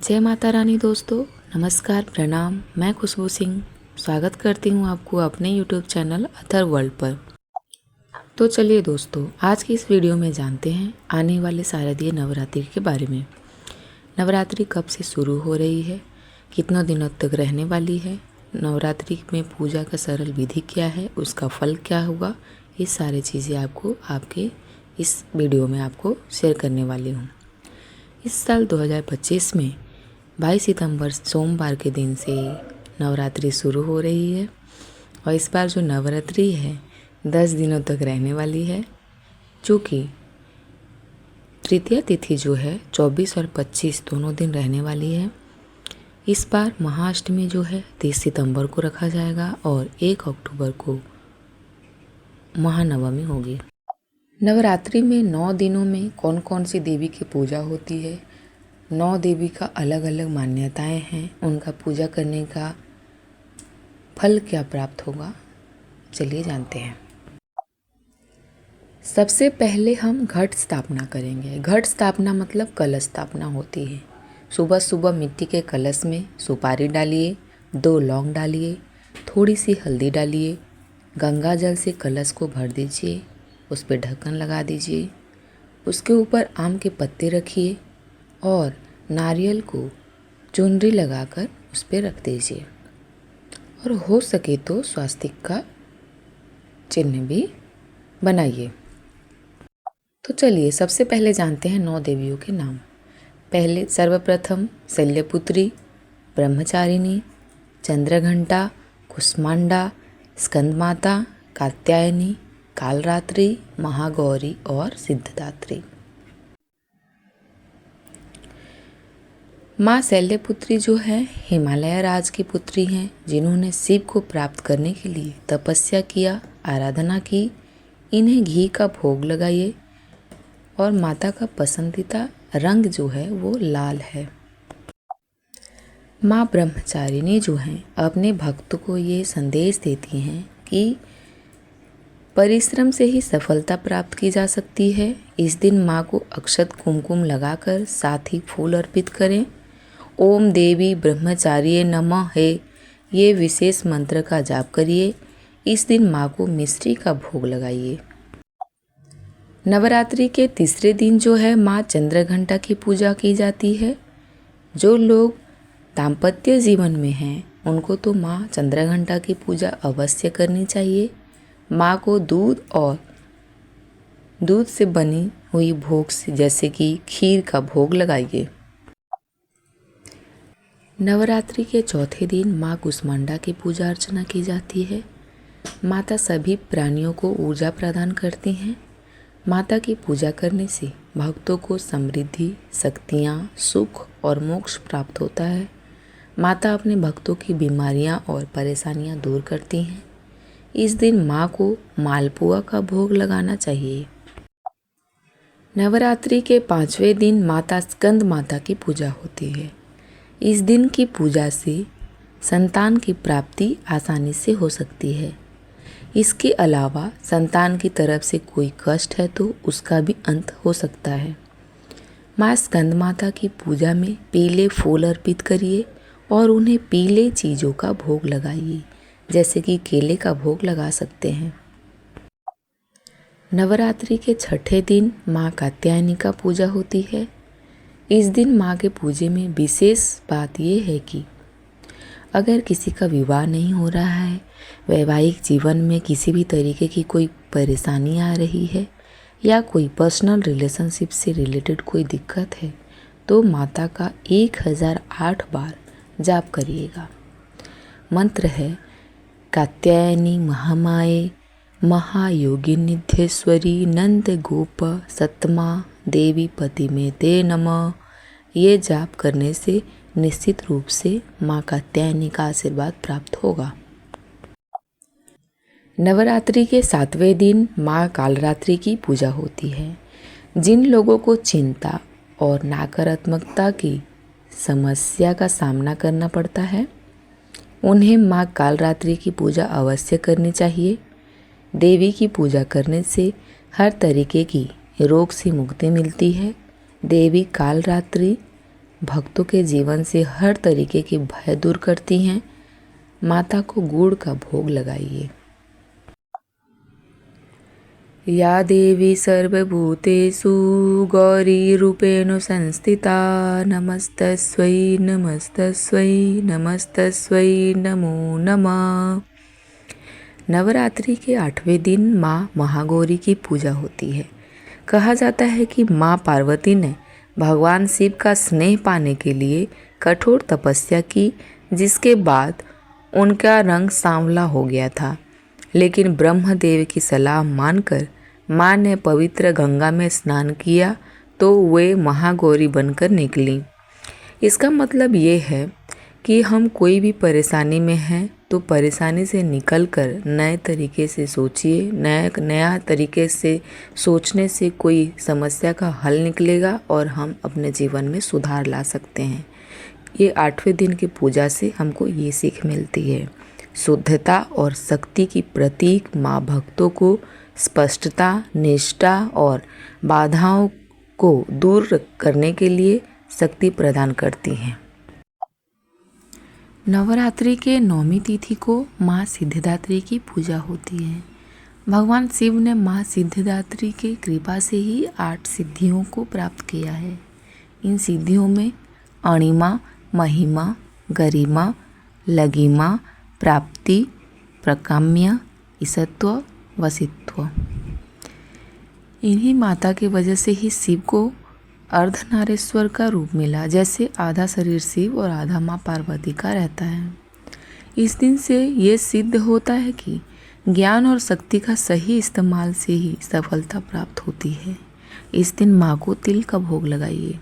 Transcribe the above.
जय माता रानी दोस्तों, नमस्कार, प्रणाम। मैं खुशबू सिंह स्वागत करती हूँ आपको अपने YouTube चैनल अथर वर्ल्ड पर। तो चलिए दोस्तों, आज की इस वीडियो में जानते हैं आने वाले शारदीय नवरात्रि के बारे में। नवरात्रि कब से शुरू हो रही है, कितनों दिनों तक रहने वाली है, नवरात्रि में पूजा का सरल विधि क्या है, उसका फल क्या होगा, ये सारी चीज़ें आपको आपके इस वीडियो में आपको शेयर करने वाली हूँ। इस साल 2025 में 22 सितंबर सोमवार के दिन से नवरात्रि शुरू हो रही है और इस बार जो नवरात्रि है 10 दिनों तक रहने वाली है, चूँकि तृतीया तिथि जो है 24 और 25 दोनों दिन रहने वाली है। इस बार महाअष्टमी जो है 30 सितंबर को रखा जाएगा और 1 अक्टूबर को महानवमी होगी। नवरात्रि में 9 दिनों में कौन कौन सी देवी की पूजा होती है, 9 देवी का अलग अलग मान्यताएं हैं, उनका पूजा करने का फल क्या प्राप्त होगा, चलिए जानते हैं। सबसे पहले हम घट स्थापना करेंगे। घट स्थापना मतलब कलश स्थापना होती है। सुबह सुबह मिट्टी के कलश में सुपारी डालिए, 2 लौंग डालिए, थोड़ी सी हल्दी डालिए, गंगा जल से कलश को भर दीजिए, उस पर ढक्कन लगा दीजिए, उसके ऊपर आम के पत्ते रखिए और नारियल को चुनरी लगाकर उस पर रख दीजिए और हो सके तो स्वास्तिक का चिन्ह भी बनाइए। तो चलिए सबसे पहले जानते हैं 9 देवियों के नाम। पहले सर्वप्रथम शैलपुत्री, ब्रह्मचारिणी, चंद्रघंटा, कुष्मांडा, स्कंदमाता, कात्यायनी, कालरात्रि, महागौरी और सिद्धदात्री। माँ शैलपुत्री जो है हिमालय राज की पुत्री हैं, जिन्होंने शिव को प्राप्त करने के लिए तपस्या किया, आराधना की। इन्हें घी का भोग लगाइए और माता का पसंदीदा रंग जो है वो लाल है। माँ ब्रह्मचारिणी जो हैं अपने भक्तों को ये संदेश देती हैं कि परिश्रम से ही सफलता प्राप्त की जा सकती है। इस दिन माँ को अक्षत कुमकुम लगाकर साथ ही फूल अर्पित करें। ओम देवी ब्रह्मचारिये नमः है ये विशेष मंत्र का जाप करिए। इस दिन माँ को मिश्री का भोग लगाइए। नवरात्रि के तीसरे दिन जो है माँ चंद्रघंटा की पूजा की जाती है। जो लोग दाम्पत्य जीवन में हैं उनको तो माँ चंद्रघंटा की पूजा अवश्य करनी चाहिए। माँ को दूध और दूध से बनी हुई भोग से जैसे कि खीर का भोग लगाइए। नवरात्रि के चौथे दिन माँ कुष्मांडा की पूजा अर्चना की जाती है। माता सभी प्राणियों को ऊर्जा प्रदान करती हैं। माता की पूजा करने से भक्तों को समृद्धि, शक्तियाँ, सुख और मोक्ष प्राप्त होता है। माता अपने भक्तों की बीमारियाँ और परेशानियाँ दूर करती हैं। इस दिन माँ को मालपुआ का भोग लगाना चाहिए। नवरात्रि के 5वें दिन माता स्कंद माता की पूजा होती है। इस दिन की पूजा से संतान की प्राप्ति आसानी से हो सकती है। इसके अलावा संतान की तरफ से कोई कष्ट है तो उसका भी अंत हो सकता है। माँ स्कंद माता की पूजा में पीले फूल अर्पित करिए और उन्हें पीले चीज़ों का भोग लगाइए, जैसे कि केले का भोग लगा सकते हैं। नवरात्रि के 6ठे दिन माँ कात्यायनी का पूजा होती है। इस दिन माँ के पूजे में विशेष बात यह है कि अगर किसी का विवाह नहीं हो रहा है, वैवाहिक जीवन में किसी भी तरीके की कोई परेशानी आ रही है या कोई पर्सनल रिलेशनशिप से रिलेटेड कोई दिक्कत है, तो माता का 1008 बार जाप करिएगा। मंत्र है कात्यायनी महामाये महायोगिनिध्येश्वरी नंद गोप सतमा देवी पति में ते नमः। ये जाप करने से निश्चित रूप से माँ कात्यायनी का आशीर्वाद प्राप्त होगा। नवरात्रि के 7वें दिन माँ कालरात्रि की पूजा होती है। जिन लोगों को चिंता और नकारात्मकता की समस्या का सामना करना पड़ता है, उन्हें माँ कालरात्रि की पूजा अवश्य करनी चाहिए। देवी की पूजा करने से हर तरीके की रोग से मुक्ति मिलती है। देवी कालरात्रि भक्तों के जीवन से हर तरीके की भय दूर करती हैं। माता को गुड़ का भोग लगाइए। या देवी सर्वभूतेषु गौरी रूपेण संस्थिता नमस्तस्यै नमस्तस्यै नमस्तस्यै नमो नमः। नवरात्रि के 8वें दिन माँ महागौरी की पूजा होती है। कहा जाता है कि माँ पार्वती ने भगवान शिव का स्नेह पाने के लिए कठोर तपस्या की, जिसके बाद उनका रंग सांवला हो गया था। लेकिन ब्रह्मदेव की सलाह मानकर माँ ने पवित्र गंगा में स्नान किया तो वे महागौरी बनकर निकली। इसका मतलब ये है कि हम कोई भी परेशानी में हैं तो परेशानी से निकलकर नए तरीके से सोचिए। नया तरीके से सोचने से कोई समस्या का हल निकलेगा और हम अपने जीवन में सुधार ला सकते हैं। ये 8वें दिन की पूजा से हमको ये सीख मिलती है। शुद्धता और शक्ति की प्रतीक माँ भक्तों को स्पष्टता, निष्ठा और बाधाओं को दूर करने के लिए शक्ति प्रदान करती हैं। नवरात्रि के 9वीं तिथि को माँ सिद्धिदात्री की पूजा होती है। भगवान शिव ने माँ सिद्धिदात्री की कृपा से ही 8 सिद्धियों को प्राप्त किया है। इन सिद्धियों में अणिमा, महिमा, गरिमा, लघिमा, प्राप्ति, प्रकाम्य, ईशत्व, वसित्व। इन्हीं माता की वजह से ही शिव को अर्धनारीश्वर का रूप मिला, जैसे आधा शरीर शिव और आधा माँ पार्वती का रहता है। इस दिन से ये सिद्ध होता है कि ज्ञान और शक्ति का सही इस्तेमाल से ही सफलता प्राप्त होती है। इस दिन माँ को तिल का भोग लगाइए।